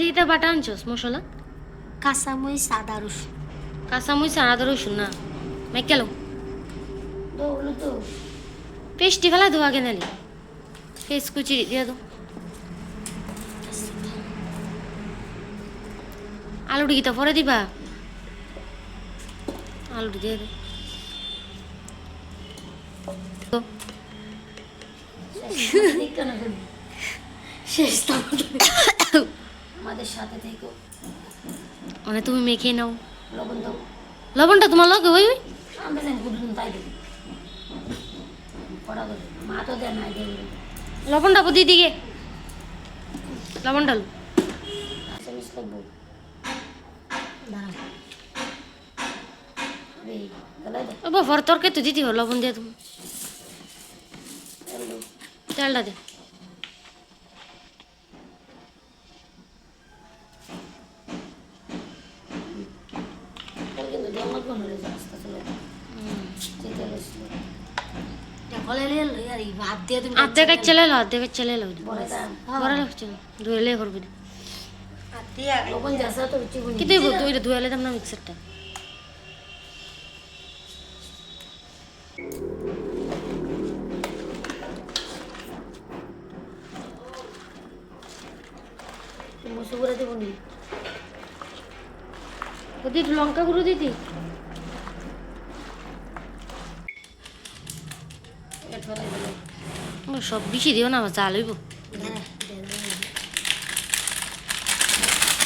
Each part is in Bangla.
এটা বাটা আনছস মশলা কাঁচামরিচ আদা রসুন কাঁচামরিচ আর আদা রসুন না মেকেলো দৌড়লো তো পেস্টি ফেলা দো আগে নালি পেস্ট কুচি দিয়ে দো আলুটি কি তো পরে দিবা আলুটি দিয়ে দে তো শেষ আমাদের সাথে থেকো মানে তুমি মেখে নাও লবণ দাও লবণটা তোমার লগে ওই আমরা যেন গুডুন তাই দেবো কড়া করে মা তো দেয় নাই দেবে লবণটা বুদ্ধি দিকে লবণ ডাল আচ্ছা মিস লাগবো দাঁড়াও এই গলাই দে ও বাবা তরকারি তো দিতে হবে লবণ দিয়ে তুমি চলো তেলটা দে কিন্তু জমা কোন হলে রাস্তা চলে যেতে গেছিল ফলে আর এই ভাত দিয়ে তুমি আধে চলে লো বলে দাও বড় লাগছে ধুয়েলে করবি লবণ যাসা তো রুচি বনি কিন্তু তুই ধুয়েলে দাম না মিক্সারটা মসুরা দেব নি ওদি লঙ্কা গুঁড়ো দিতি এটা ফলে দিলে সব বেশি দিও না জাল হইব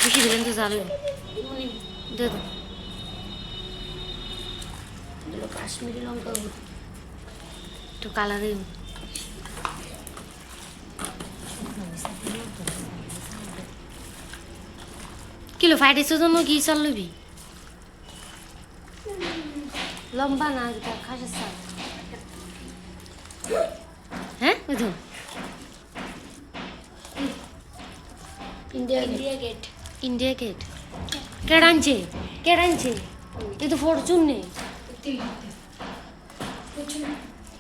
বেশি দিলেন তো জাল হইব দে দে দিলো কাশ্মীরি লঙ্কা একটু কালার হইব কিলো ফাইটেছো জন্য কি চাল লবি লম্বা না এটা খাসের চাল হ্যাঁ ওই তো ইন্ডিয়া গেট ইন্ডিয়া গেট কেডানছে এ তো ফরচুন নেই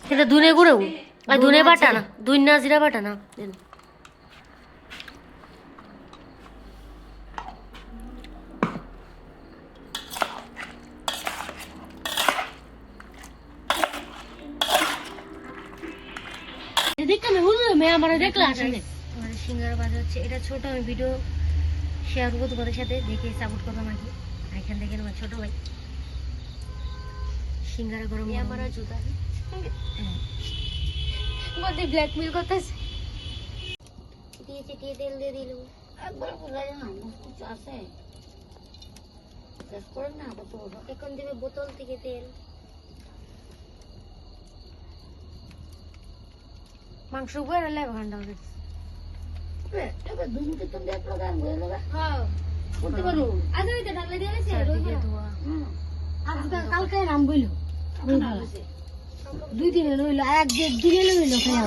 এটা ধুনে গুঁড়ো আর ধুনে বাটা না দুইনা জিরা বাটা না সিঙ্গারা বাজা হচ্ছে এটা ছোট আমি ভিডিও শেয়ার করবো তোমাদের সাথে দেখে সাপোর্ট করবো আমাকে এখান থেকে আমার ছোট ভাই সিঙ্গারা গরম আমার জুতা বলতে ব্ল্যাকমেল করতেছে চিটিয়ে তেল দিয়ে দিল একবার বলাই না কিছু আছে শেষ করে না কত এখন দেবে বোতল থেকে তেল মাংস বয়ে লাগবে ঘন্টা হবে এবার দুটো তো দেখ লাগাম হয়ে লাগা হ্যাঁ করতে পারো আজ ওইটা ডালে দিয়ে আছে রইবে ধোয়া আজকে কালকে রাম বইলো দুই দিন রইলো এক দিন রইলো খাই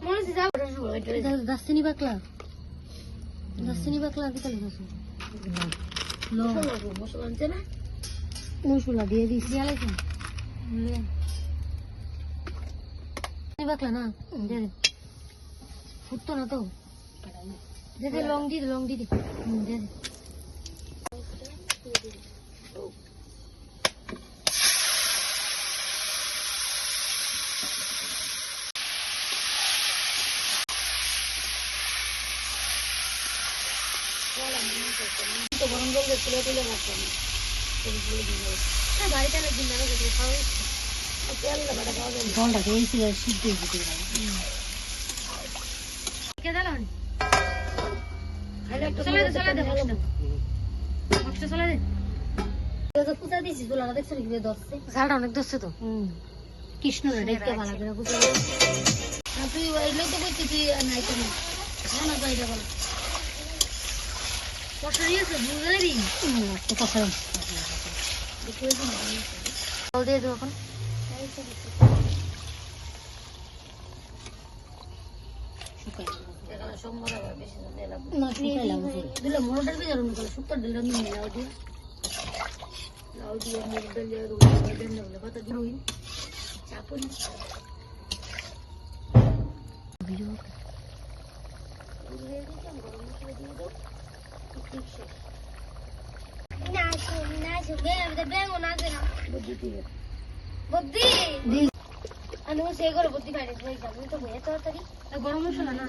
মনে হচ্ছে যাবো দাস্তিনি বাকলা বিকালে খাসো মশলা আনছে না মশলা দিয়ে দিছি আলাইছেন বাকলা না দে দে ফুটতো না তো দে দে লং দি দে দে দে তো গরম জল দিয়ে তুলে তুলে রাখতাম বাড়িতে না দিন না খাওয়া তেল বাটা খাওয়া যায় জলটাকে এই ছিল সিদ্ধ হয়ে কে দিলেন চলে দে মাছটা চলে দে তো কুচা দিছি তোলা দেখছ কি দছছে ঝালটা অনেক ধরছে তো কৃষ্ণ রেখে ভালো করে কুচা না তুই ওইলো তো কইছি তুই নাই তো না বাইরে বল কষ্ট দিয়েছে বুঝে দিবি তো কথা জল দিয়ে দেবো এখন দিলে মোটর দিয়ে যাবো সুপার দিলে লাউ দিয়ে মোটর দিয়ে কথা দিন চাপুন আমি সে করে বুদ্ধি খাই তো ভয়ে তাড়াতাড়ি গরম মশলা না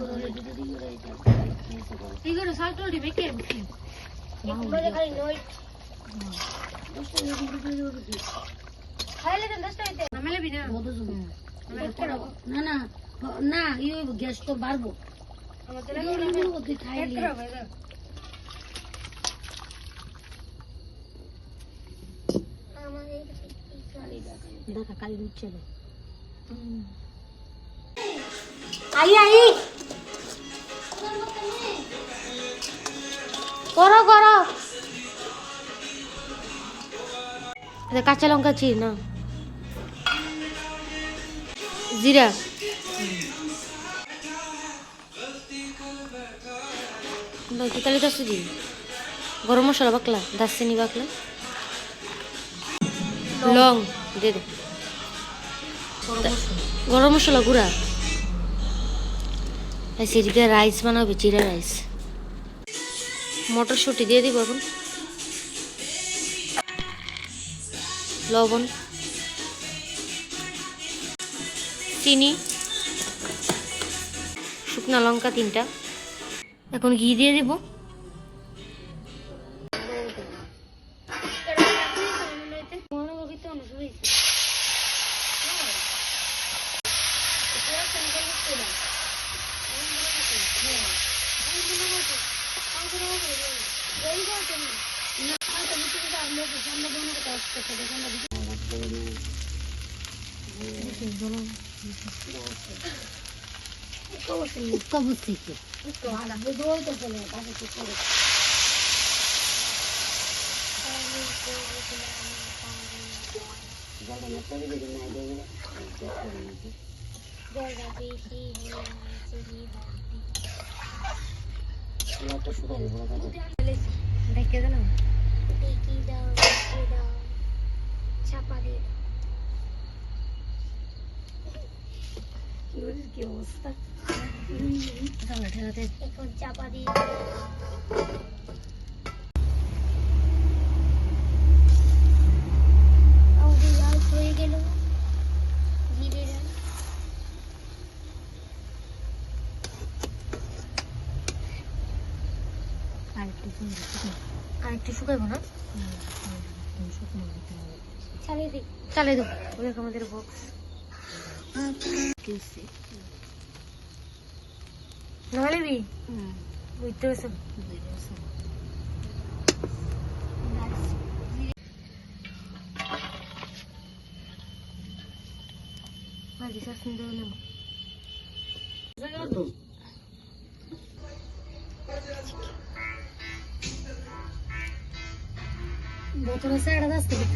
এই করে সাল টল দিবে কে খালি নয় খাইলে কেন 10 টাকা নামালে বিনা না না না ইয়ে গ্যাস তো বাড়বো তুই খাইলি দেখা কালি উঠছে আই আই করো করো কাঁচা লঙ্কা চির না জিরা বাকি তাহলে দশ দিন গরম মশলা বাকলা দারচিনি বাকলা লং দে দে গরম মশলা গুঁড়া সেদিকে রাইস বানাবে জিরা রাইস মটরশুঁটি দিয়ে দিব এখন লবণ চিনি শুকনা লঙ্কা 3টা এখন ঘি দিয়ে দিব কি অবস্থা এখন চাপা দিয়ে হয়ে গেল জিরে আরেকটু শুকাইবো না চালিয়ে দিই চালিয়ে দেবো আমাদের বক্স নামালিবি বুঝতে পারছো ভাজি শাসন দিয়ে নেব বোতলে 10:30